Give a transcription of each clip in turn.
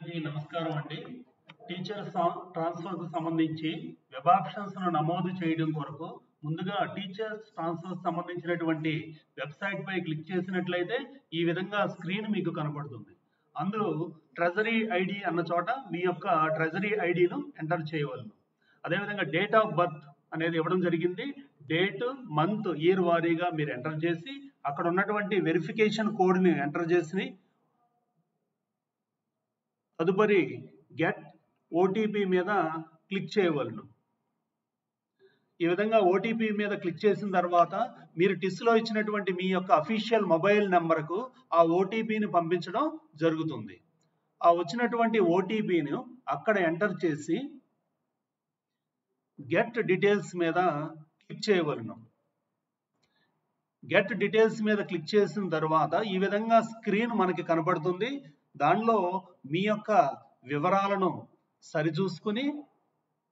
అందరికీ నమస్కారం అండి. టీచర్ ట్రాన్స్ఫర్కు సంబంధించి వెబ్ ఆప్షన్స్ను నమోదు చేయడం కొరకు ముందుగా టీచర్స్ ట్రాన్స్ఫర్ సంబంధించినటువంటి వెబ్సైట్ పై క్లిక్ చేసినట్లయితే ఈ విధంగా స్క్రీన్ మీకు కనపడుతుంది. అందులో ట్రెజరీ ఐడి అన్న చోట మీ యొక్క ట్రెజరీ ఐడిను ఎంటర్ చేయవలను. అదేవిధంగా డేట్ ఆఫ్ బర్త్ అనేది ఇవ్వడం జరిగింది. డేట్, మంత్, ఇయర్ వారీగా మీరు ఎంటర్ చేసి అక్కడ ఉన్నటువంటి వెరిఫికేషన్ కోడ్ని ఎంటర్ చేసి తదుపరి గెట్ ఓటీపీ మీద క్లిక్ చేయవలను. ఈ విధంగా ఓటీపీ మీద క్లిక్ చేసిన తర్వాత మీరు టిస్లో ఇచ్చినటువంటి మీ యొక్క అఫీషియల్ మొబైల్ నెంబర్కు ఆ ఓటీపీని పంపించడం జరుగుతుంది. ఆ వచ్చినటువంటి ఓటీపీని అక్కడ ఎంటర్ చేసి గెట్ డీటెయిల్స్ మీద క్లిక్ చేయవలను. గెట్ డీటెయిల్స్ మీద క్లిక్ చేసిన తర్వాత ఈ విధంగా స్క్రీన్ మనకి కనపడుతుంది. దానిలో మీ యొక్క వివరాలను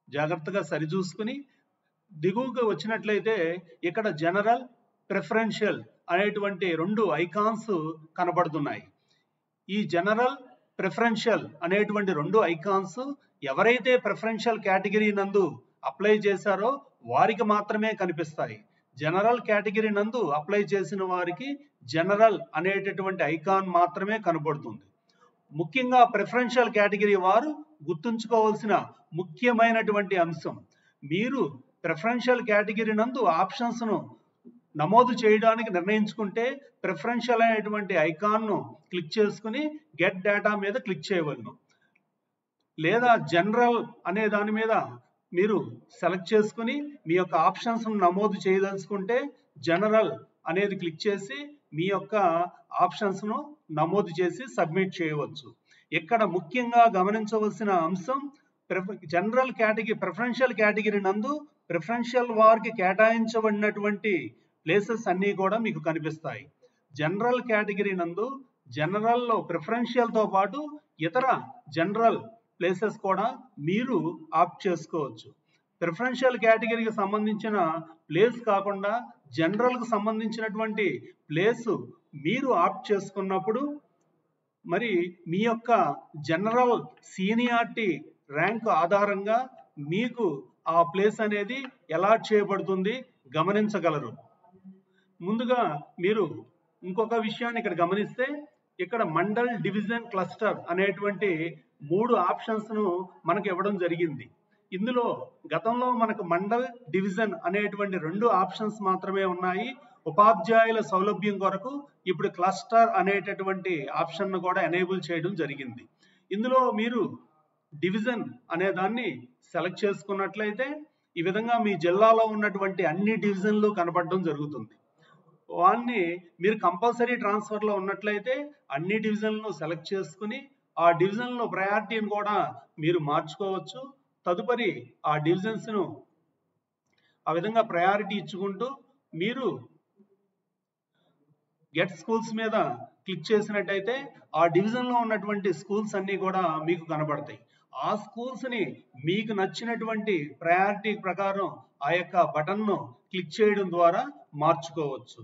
జాగ్రత్తగా సరిచూసుకుని దిగువకు వచ్చినట్లయితే ఇక్కడ జనరల్, ప్రిఫరెన్షియల్ అనేటువంటి రెండు ఐకాన్స్ కనపడుతున్నాయి. ఈ జనరల్, ప్రిఫరెన్షియల్ అనేటువంటి రెండు ఐకాన్స్ ఎవరైతే ప్రిఫరెన్షియల్ కేటగిరీ నందు అప్లై చేశారో వారికి మాత్రమే కనిపిస్తాయి. జనరల్ కేటగిరీ నందు అప్లై చేసిన వారికి జనరల్ అనేటటువంటి ఐకాన్ మాత్రమే కనబడుతుంది. ముఖ్యంగా ప్రిఫరెన్షియల్ కేటగిరీ వారు గుర్తుంచుకోవాల్సిన ముఖ్యమైనటువంటి అంశం, మీరు ప్రిఫరెన్షియల్ కేటగిరీ నందు ఆప్షన్స్ను నమోదు చేయడానికి నిర్ణయించుకుంటే ప్రిఫరెన్షియల్ అనేటువంటి ఐకాన్ను క్లిక్ చేసుకుని గెట్ డేటా మీద క్లిక్ చేయవలను. లేదా జనరల్ అనే దాని మీద మీరు సెలెక్ట్ చేసుకుని మీ యొక్క ఆప్షన్స్ను నమోదు చేయదలుచుకుంటే జనరల్ అనేది క్లిక్ చేసి మీ యొక్క ఆప్షన్స్ను నమోదు చేసి సబ్మిట్ చేయవచ్చు. ఇక్కడ ముఖ్యంగా గమనించవలసిన అంశం, జనరల్ కేటగిరీ, ప్రిఫరెన్షియల్ కేటగిరీ నందు ప్రిఫరెన్షియల్ వారికి కేటాయించబడినటువంటి ప్లేసెస్ అన్నీ కూడా మీకు కనిపిస్తాయి. జనరల్ కేటగిరీ నందు జనరల్లో ప్రిఫరెన్షియల్తో పాటు ఇతర జనరల్ ప్లేసెస్ కూడా మీరు ఆప్ట్ చేసుకోవచ్చు. ప్రిఫరెన్షియల్ కేటగిరీకి సంబంధించిన ప్లేస్ కాకుండా జనరల్కు సంబంధించినటువంటి ప్లేసు మీరు ఆప్ట్ చేసుకున్నప్పుడు మరి మీ యొక్క జనరల్ సీనియారిటీ ర్యాంక్ ఆధారంగా మీకు ఆ ప్లేస్ అనేది అలాట్ చేయబడుతుంది, గమనించగలరు. ముందుగా మీరు ఇంకొక విషయాన్ని ఇక్కడ గమనిస్తే ఇక్కడ మండల్, డివిజన్, క్లస్టర్ అనేటువంటి 3 ఆప్షన్స్ను మనకు ఇవ్వడం జరిగింది. ఇందులో గతంలో మనకు మండల్, డివిజన్ అనేటువంటి 2 ఆప్షన్స్ మాత్రమే ఉన్నాయి. ఉపాధ్యాయుల సౌలభ్యం కొరకు ఇప్పుడు క్లస్టర్ అనేటటువంటి ఆప్షన్ను కూడా ఎనేబుల్ చేయడం జరిగింది. ఇందులో మీరు డివిజన్ అనే దాన్ని సెలెక్ట్ చేసుకున్నట్లయితే ఈ విధంగా మీ జిల్లాలో ఉన్నటువంటి అన్ని డివిజన్లు కనపడడం జరుగుతుంది. వాన్ని మీరు కంపల్సరీ ట్రాన్స్ఫర్లో ఉన్నట్లయితే అన్ని డివిజన్లను సెలెక్ట్ చేసుకుని ఆ డివిజన్లో ప్రయారిటీని కూడా మీరు మార్చుకోవచ్చు. తదుపరి ఆ డివిజన్స్ను ఆ విధంగా ప్రయారిటీ ఇచ్చుకుంటూ మీరు గెట్ స్కూల్స్ మీద క్లిక్ చేసినట్టయితే ఆ డివిజన్లో ఉన్నటువంటి స్కూల్స్ అన్నీ కూడా మీకు కనబడతాయి. ఆ స్కూల్స్ని మీకు నచ్చినటువంటి ప్రయారిటీ ప్రకారం ఆ యొక్క బటన్ను క్లిక్ చేయడం ద్వారా మార్చుకోవచ్చు.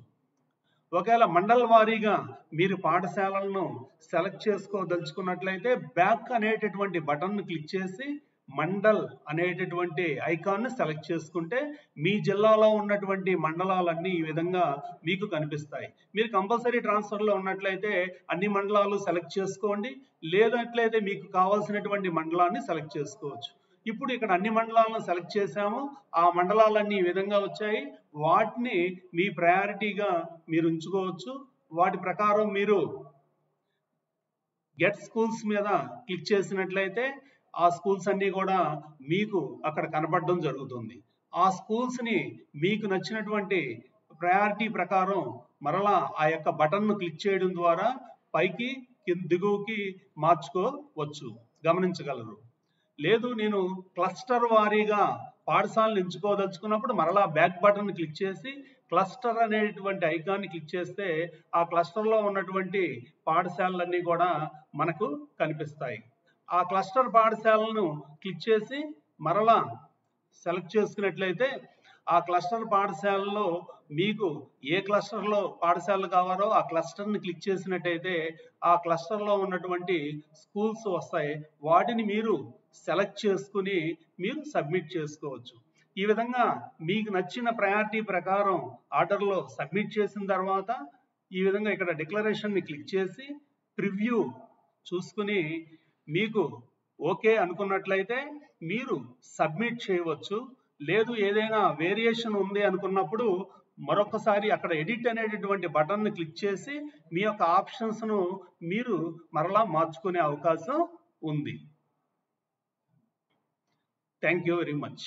ఒకవేళ మండల వారీగా మీరు పాఠశాలలను సెలెక్ట్ చేసుకోదలుచుకున్నట్లయితే బ్యాక్ అనేటటువంటి బటన్ను క్లిక్ చేసి మండల్ అనేటటువంటి ఐకాన్ను సెలెక్ట్ చేసుకుంటే మీ జిల్లాలో ఉన్నటువంటి మండలాలన్నీ ఈ విధంగా మీకు కనిపిస్తాయి. మీరు కంపల్సరీ ట్రాన్స్ఫర్లో ఉన్నట్లయితే అన్ని మండలాలు సెలెక్ట్ చేసుకోండి, లేనట్లయితే మీకు కావాల్సినటువంటి మండలాన్ని సెలెక్ట్ చేసుకోవచ్చు. ఇప్పుడు ఇక్కడ అన్ని మండలాలను సెలెక్ట్ చేశాము, ఆ మండలాలన్నీ ఈ విధంగా వచ్చాయి. వాటిని మీ ప్రయారిటీగా మీరు ఉంచుకోవచ్చు. వాటి ప్రకారం మీరు గెట్ స్కూల్స్ మీద క్లిక్ చేసినట్లయితే ఆ స్కూల్స్ అన్నీ కూడా మీకు అక్కడ కనపడడం జరుగుతుంది. ఆ స్కూల్స్ని మీకు నచ్చినటువంటి ప్రయారిటీ ప్రకారం మరలా ఆ యొక్క బటన్ను క్లిక్ చేయడం ద్వారా పైకి దిగువకి మార్చుకోవచ్చు, గమనించగలరు. లేదు నేను క్లస్టర్ వారీగా పాఠశాలను ఎంచుకోదలుచుకున్నప్పుడు మరలా బ్యాక్ బటన్ క్లిక్ చేసి క్లస్టర్ అనేటువంటి ఐకాన్ని క్లిక్ చేస్తే ఆ క్లస్టర్లో ఉన్నటువంటి పాఠశాలలన్నీ కూడా మనకు కనిపిస్తాయి. ఆ క్లస్టర్ పాఠశాలను క్లిక్ చేసి మరలా సెలెక్ట్ చేసుకున్నట్లయితే ఆ క్లస్టర్ పాఠశాలలో మీకు ఏ క్లస్టర్లో పాఠశాలలు కావాలో ఆ క్లస్టర్ని క్లిక్ చేసినట్టయితే ఆ క్లస్టర్లో ఉన్నటువంటి స్కూల్స్ వస్తాయి. వాటిని మీరు సెలెక్ట్ చేసుకుని మీరు సబ్మిట్ చేసుకోవచ్చు. ఈ విధంగా మీకు నచ్చిన ప్రయారిటీ ప్రకారం ఆర్డర్లో సబ్మిట్ చేసిన తర్వాత ఈ విధంగా ఇక్కడ డిక్లరేషన్ని క్లిక్ చేసి ప్రివ్యూ చూసుకుని మీకు ఓకే అనుకున్నట్లయితే మీరు సబ్మిట్ చేయవచ్చు. లేదు ఏదైనా వేరియేషన్ ఉంది అనుకున్నప్పుడు మరొకసారి అక్కడ ఎడిట్ అనేటటువంటి బటన్ని క్లిక్ చేసి మీ యొక్క ఆప్షన్స్ను మీరు మరలా మార్చుకునే అవకాశం ఉంది. Thank you very much.